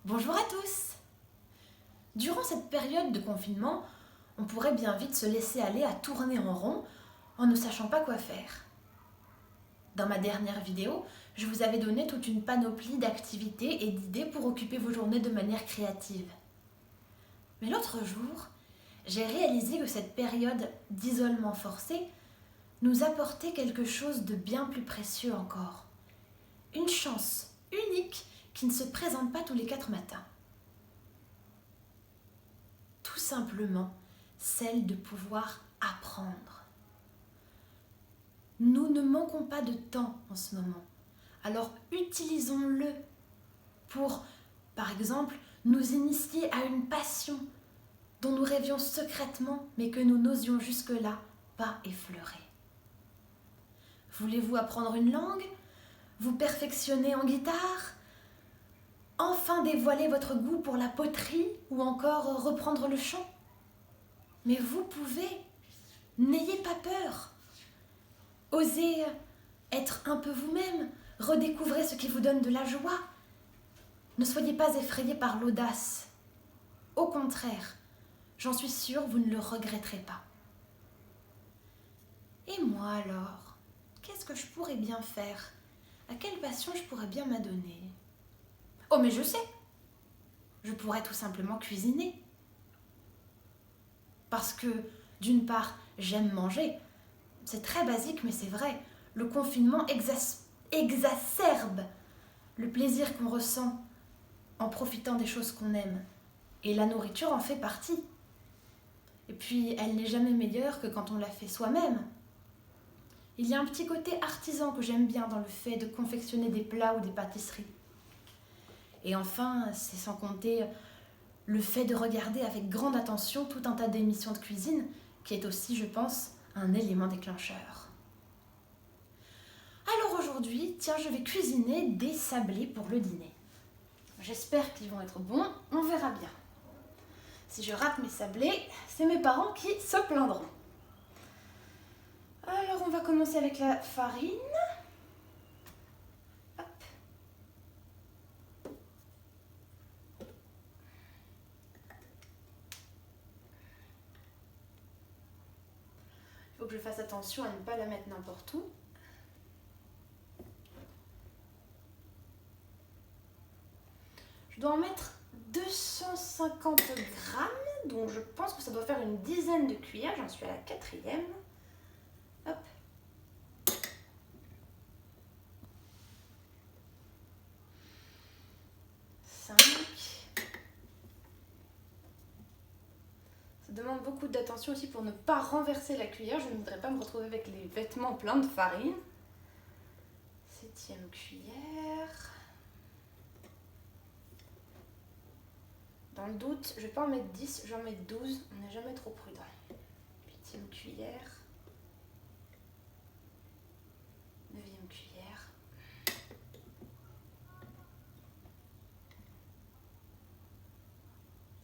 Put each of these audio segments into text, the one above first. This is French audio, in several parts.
Bonjour à tous! Durant cette période de confinement, on pourrait bien vite se laisser aller à tourner en rond en ne sachant pas quoi faire. Dans ma dernière vidéo, je vous avais donné toute une panoplie d'activités et d'idées pour occuper vos journées de manière créative. Mais l'autre jour, j'ai réalisé que cette période d'isolement forcé nous apportait quelque chose de bien plus précieux encore. Une chance unique qui ne se présente pas tous les 4 matins. Tout simplement celle de pouvoir apprendre. Nous ne manquons pas de temps en ce moment, alors utilisons-le pour, par exemple, nous initier à une passion dont nous rêvions secrètement mais que nous n'osions jusque-là pas effleurer. Voulez-vous apprendre une langue? Vous perfectionner en guitare? Enfin dévoiler votre goût pour la poterie ou encore reprendre le chant? Mais vous pouvez, n'ayez pas peur. Osez être un peu vous-même, redécouvrez ce qui vous donne de la joie. Ne soyez pas effrayés par l'audace. Au contraire, j'en suis sûre, vous ne le regretterez pas. Et moi alors, qu'est-ce que je pourrais bien faire? À quelle passion je pourrais bien m'adonner? Oh mais je sais! Je pourrais tout simplement cuisiner. Parce que, d'une part, j'aime manger. C'est très basique, mais c'est vrai. Le confinement exacerbe le plaisir qu'on ressent en profitant des choses qu'on aime. Et la nourriture en fait partie. Et puis, elle n'est jamais meilleure que quand on la fait soi-même. Il y a un petit côté artisan que j'aime bien dans le fait de confectionner des plats ou des pâtisseries. Et enfin, c'est sans compter le fait de regarder avec grande attention tout un tas d'émissions de cuisine, qui est aussi, je pense, un élément déclencheur. Alors aujourd'hui, tiens, je vais cuisiner des sablés pour le dîner. J'espère qu'ils vont être bons, on verra bien. Si je rate mes sablés, c'est mes parents qui se plaindront. Alors on va commencer avec la farine. Hop. Il faut que je fasse attention à ne pas la mettre n'importe où. Je dois en mettre 250 grammes, donc je pense que ça doit faire une dizaine de cuillères, j'en suis à la 4e. Hop. Ça demande beaucoup d'attention aussi pour ne pas renverser la cuillère, je ne voudrais pas me retrouver avec les vêtements pleins de farine. 7e cuillère. Dans le doute, je ne vais pas en mettre 10, j'en mets 12, on n'est jamais trop prudent. 8e cuillère. 9e cuillère.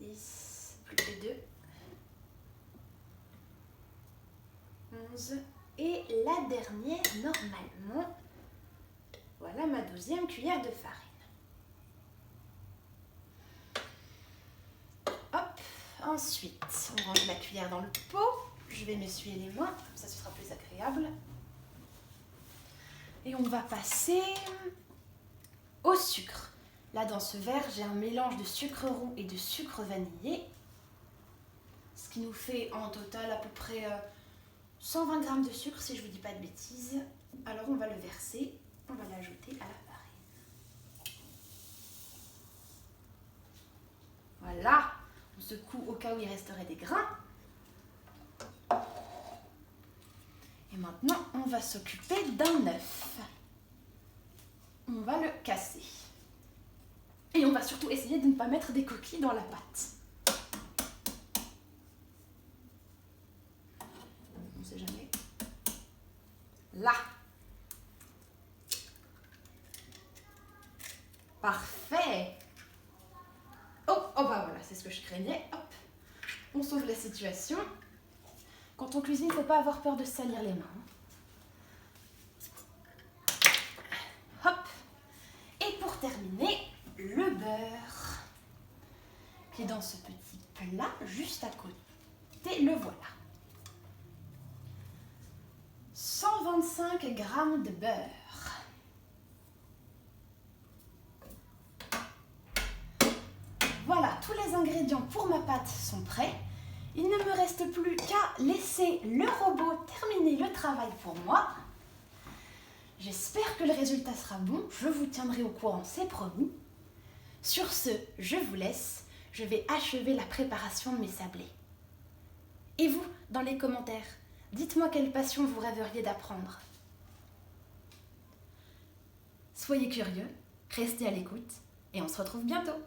10, plus que 2. 11. Et la dernière, normalement, voilà ma 12e cuillère de farine. Hop, ensuite, on range la cuillère dans le pot. Je vais m'essuyer les mains, comme ça ce sera plus agréable. Et on va passer au sucre. Là, dans ce verre, j'ai un mélange de sucre roux et de sucre vanillé. Ce qui nous fait en total à peu près 120 g de sucre, si je ne vous dis pas de bêtises. Alors, on va le verser, on va l'ajouter à la farine. Voilà, on secoue au cas où il resterait des grains. Et maintenant, on va s'occuper d'un œuf. On va le casser. Et on va surtout essayer de ne pas mettre des coquilles dans la pâte. On ne sait jamais. Là. Parfait. Oh bah voilà, c'est ce que je craignais. Hop. On sauve la situation. Quand on cuisine, il ne faut pas avoir peur de salir les mains. Hop. Et pour terminer, le beurre. qui est dans ce petit plat juste à côté. Le voilà. 125 g de beurre. Voilà, tous les ingrédients pour ma pâte sont prêts. Il ne me reste plus qu'à laisser le robot terminer le travail pour moi. J'espère que le résultat sera bon. Je vous tiendrai au courant, c'est promis. Sur ce, je vous laisse. Je vais achever la préparation de mes sablés. Et vous, dans les commentaires, dites-moi quelle passion vous rêveriez d'apprendre. Soyez curieux, restez à l'écoute et on se retrouve bientôt.